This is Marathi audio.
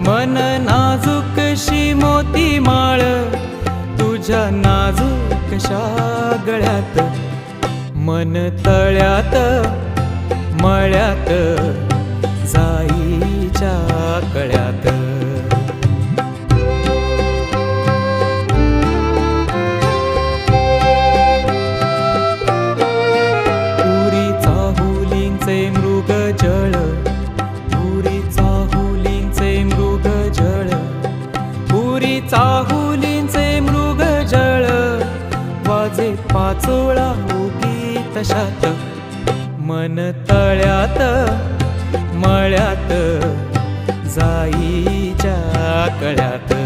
मन नाजूकशी मोती माळ तुझ्या नाजूकशा गळ्यात, मन तळ्यात मळ्यात जाईच्या कळ्यात. पुरी चाहुलींचे मृग जळ, पुरी चाहुलींचे मृग जळ, पुरी चाहुलींचे मृग जळ, वाजे पाचोळा उगी तशात, मन तळ्यात मळ्यात जाईच्या कळ्यात.